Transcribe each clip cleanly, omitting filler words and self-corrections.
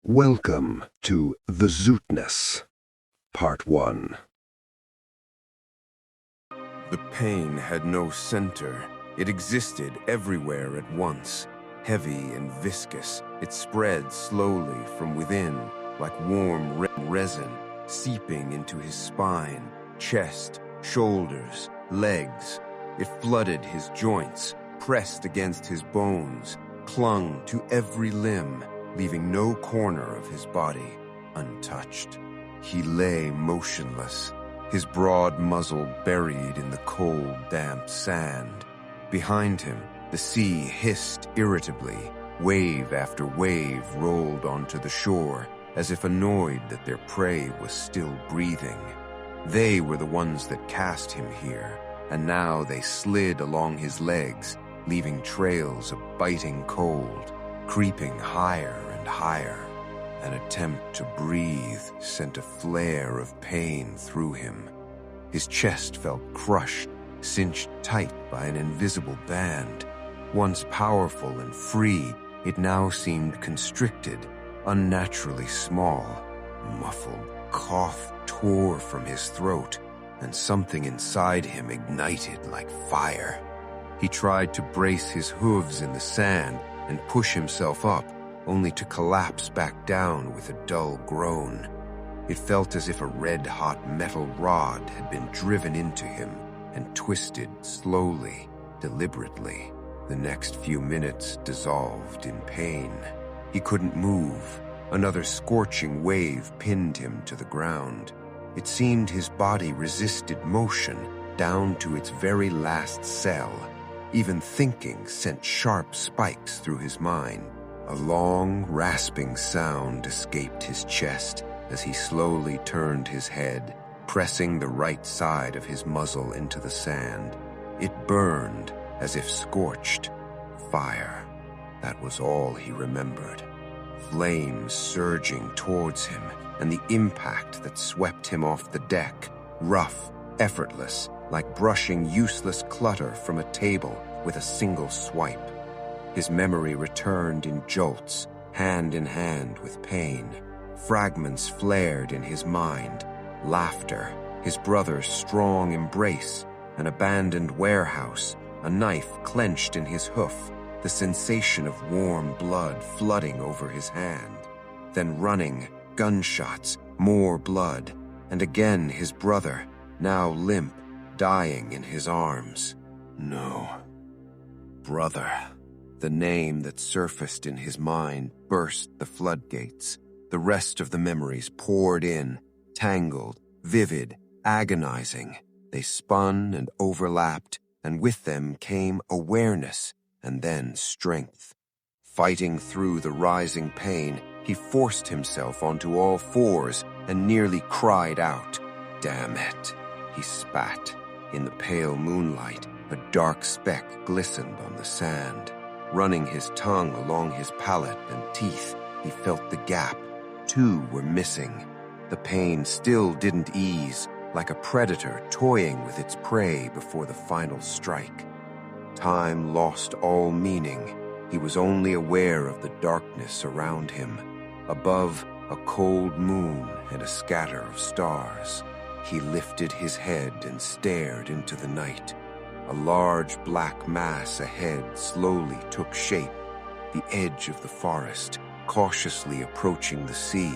Welcome to the Zootness, Part 1. The pain had no center. It existed everywhere at once. Heavy and viscous, it spread slowly from within, like warm resin, seeping into his spine, chest, shoulders, legs. It flooded his joints, pressed against his bones, clung to every limb, leaving no corner of his body untouched. He lay motionless, his broad muzzle buried in the cold, damp sand. Behind him, the sea hissed irritably. Wave after wave rolled onto the shore, as if annoyed that their prey was still breathing. They were the ones that cast him here, and now they slid along his legs, leaving trails of biting cold, creeping higher and higher. An attempt to breathe sent a flare of pain through him. His chest felt crushed, cinched tight by an invisible band. Once powerful and free, it now seemed constricted, unnaturally small. Muffled cough tore from his throat, and something inside him ignited like fire. He tried to brace his hooves in the sand and push himself up, only to collapse back down with a dull groan. It felt as if a red-hot metal rod had been driven into him and twisted slowly, deliberately. The next few minutes dissolved in pain. He couldn't move. Another scorching wave pinned him to the ground. It seemed his body resisted motion down to its very last cell. Even thinking sent sharp spikes through his mind. A long, rasping sound escaped his chest as he slowly turned his head, pressing the right side of his muzzle into the sand. It burned as if scorched. Fire. That was all he remembered. Flames surging towards him, and the impact that swept him off the deck, rough, effortless, like brushing useless clutter from a table with a single swipe. His memory returned in jolts, hand in hand with pain. Fragments flared in his mind. Laughter, his brother's strong embrace, an abandoned warehouse, a knife clenched in his hoof, the sensation of warm blood flooding over his hand. Then running, gunshots, more blood, and again his brother, now limp, dying in his arms. No. Brother. The name that surfaced in his mind burst the floodgates. The rest of the memories poured in, tangled, vivid, agonizing. They spun and overlapped, and with them came awareness and then strength. Fighting through the rising pain, he forced himself onto all fours and nearly cried out. Damn it, he spat. In the pale moonlight, a dark speck glistened on the sand. Running his tongue along his palate and teeth, he felt the gap. Two were missing. The pain still didn't ease, like a predator toying with its prey before the final strike. Time lost all meaning. He was only aware of the darkness around him. Above, a cold moon and a scatter of stars. He lifted his head and stared into the night. A large black mass ahead slowly took shape, the edge of the forest, cautiously approaching the sea.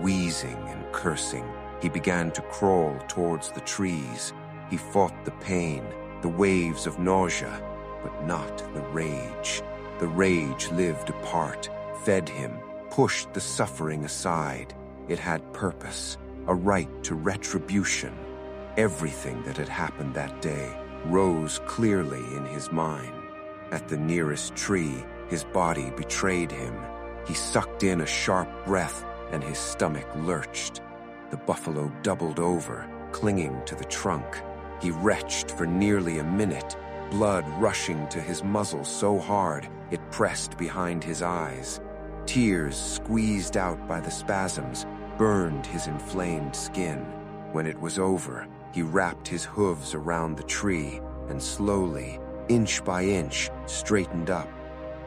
Wheezing and cursing, he began to crawl towards the trees. He fought the pain, the waves of nausea, but not the rage. The rage lived apart, fed him, pushed the suffering aside. It had purpose, a right to retribution. Everything that had happened that day rose clearly in his mind. At the nearest tree, his body betrayed him. He sucked in a sharp breath, and his stomach lurched. The buffalo doubled over, clinging to the trunk. He retched for nearly a minute, blood rushing to his muzzle so hard it pressed behind his eyes. Tears, squeezed out by the spasms, burned his inflamed skin. When it was over, he wrapped his hooves around the tree and slowly, inch by inch, straightened up.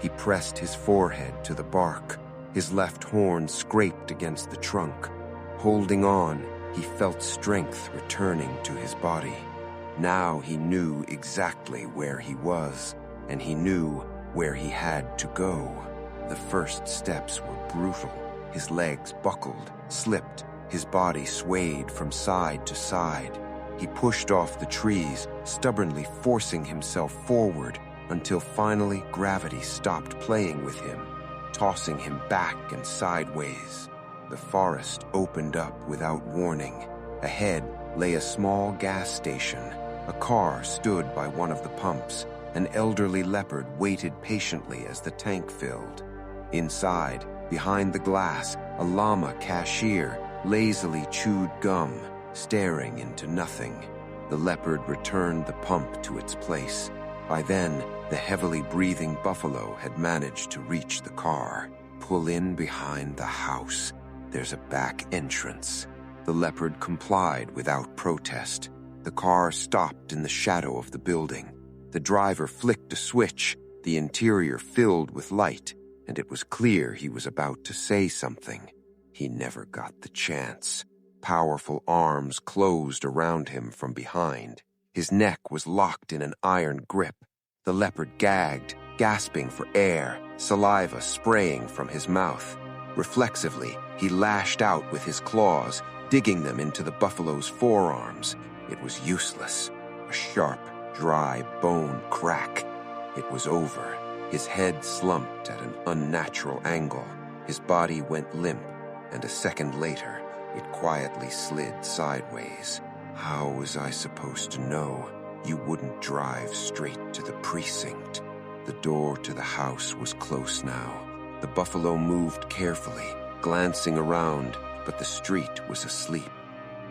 He pressed his forehead to the bark. His left horn scraped against the trunk. Holding on, he felt strength returning to his body. Now he knew exactly where he was, and he knew where he had to go. The first steps were brutal. His legs buckled, slipped, his body swayed from side to side. He pushed off the trees, stubbornly forcing himself forward until finally gravity stopped playing with him, tossing him back and sideways. The forest opened up without warning. Ahead lay a small gas station. A car stood by one of the pumps. An elderly leopard waited patiently as the tank filled. Inside, behind the glass, a llama cashier lazily chewed gum, staring into nothing. The leopard returned the pump to its place. By then, the heavily breathing buffalo had managed to reach the car. Pull in behind the house. There's a back entrance. The leopard complied without protest. The car stopped in the shadow of the building. The driver flicked a switch, the interior filled with light, and it was clear he was about to say something. He never got the chance. Powerful arms closed around him from behind. His neck was locked in an iron grip. The leopard gagged, gasping for air, saliva spraying from his mouth. Reflexively, he lashed out with his claws, digging them into the buffalo's forearms. It was useless. A sharp, dry bone crack. It was over. His head slumped at an unnatural angle. His body went limp, and a second later, it quietly slid sideways. How was I supposed to know you wouldn't drive straight to the precinct? The door to the house was close now. The buffalo moved carefully, glancing around, but the street was asleep.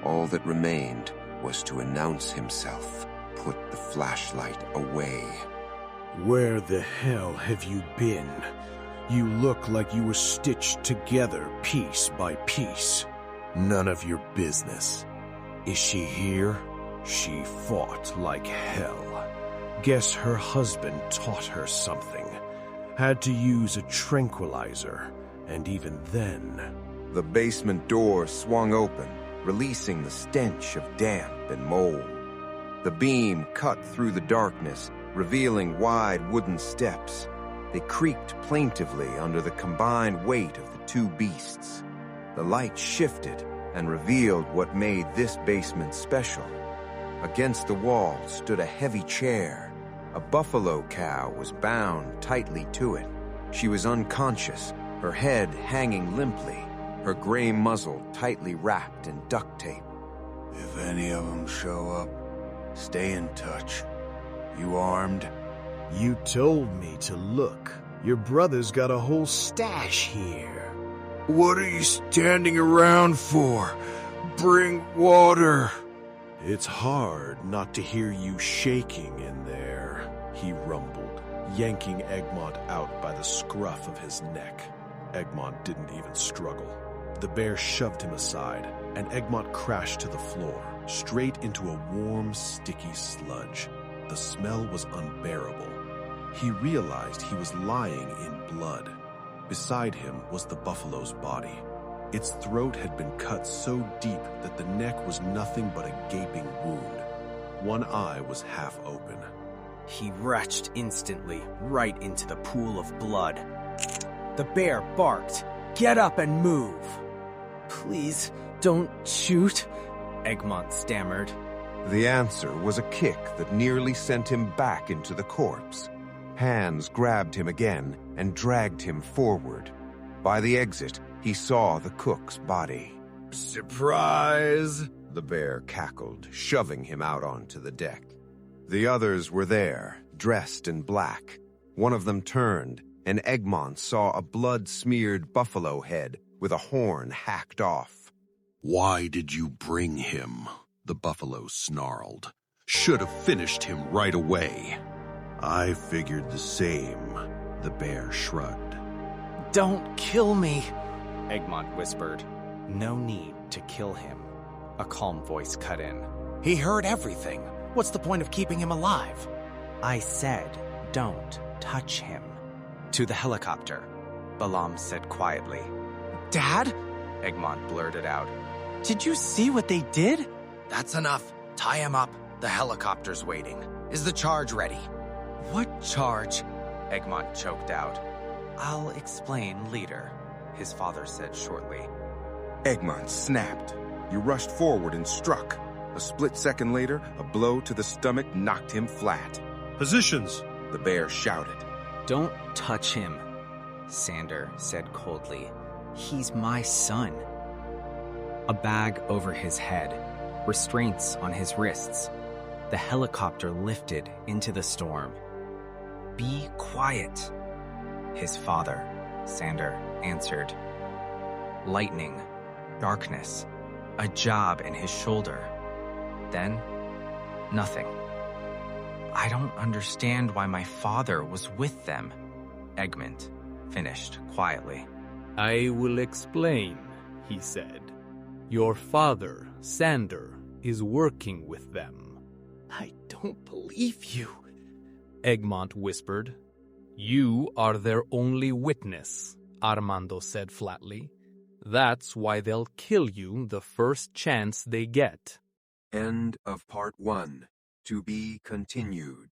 All that remained was to announce himself, put the flashlight away. Where the hell have you been? You look like you were stitched together piece by piece. None of your business. Is she here? She fought like hell. Guess her husband taught her something. Had to use a tranquilizer, and even then... The basement door swung open, releasing the stench of damp and mold. The beam cut through the darkness, revealing wide wooden steps. They creaked plaintively under the combined weight of the two beasts. The light shifted and revealed what made this basement special. Against the wall stood a heavy chair. A buffalo cow was bound tightly to it. She was unconscious, her head hanging limply, her gray muzzle tightly wrapped in duct tape. If any of them show up, stay in touch. You armed? You told me to look. Your brother's got a whole stash here. What are you standing around for? Bring water. It's hard not to hear you shaking in there, he rumbled, yanking Egmont out by the scruff of his neck. Egmont didn't even struggle. The bear shoved him aside, and Egmont crashed to the floor, straight into a warm, sticky sludge. The smell was unbearable. He realized he was lying in blood. Beside him was the buffalo's body. Its throat had been cut so deep that the neck was nothing but a gaping wound. One eye was half open. He retched instantly, right into the pool of blood. The bear barked, "Get up and move!" "Please, don't shoot," Egmont stammered. The answer was a kick that nearly sent him back into the corpse. Hands grabbed him again and dragged him forward. By the exit, he saw the cook's body. Surprise! The bear cackled, shoving him out onto the deck. The others were there, dressed in black. One of them turned, and Egmont saw a blood-smeared buffalo head with a horn hacked off. "Why did you bring him?" the buffalo snarled. "Should have finished him right away." I figured the same, the bear shrugged. "Don't kill me," Egmont whispered. "No need to kill him." A calm voice cut in. "He heard everything. What's the point of keeping him alive?" "I said, don't touch him." "To the helicopter." Balaam said quietly. Dad? Egmont blurted out. Did you see what they did? That's enough. Tie him up. The helicopter's waiting. Is the charge ready? What charge? Egmont choked out. I'll explain later, his father said shortly. Egmont snapped. You rushed forward and struck. A split second later, a blow to the stomach knocked him flat. Positions! The bear shouted. Don't touch him, Sander said coldly. He's my son. A bag over his head, restraints on his wrists. The helicopter lifted into the storm. Be quiet, his father, Sander, answered. Lightning, darkness, a jab in his shoulder. Then, nothing. I don't understand why my father was with them, Egmont finished quietly. I will explain, he said. Your father, Sander, is working with them. I don't believe you, Egmont whispered. You are their only witness, Armando said flatly. That's why they'll kill you the first chance they get. End of part 1. To be continued.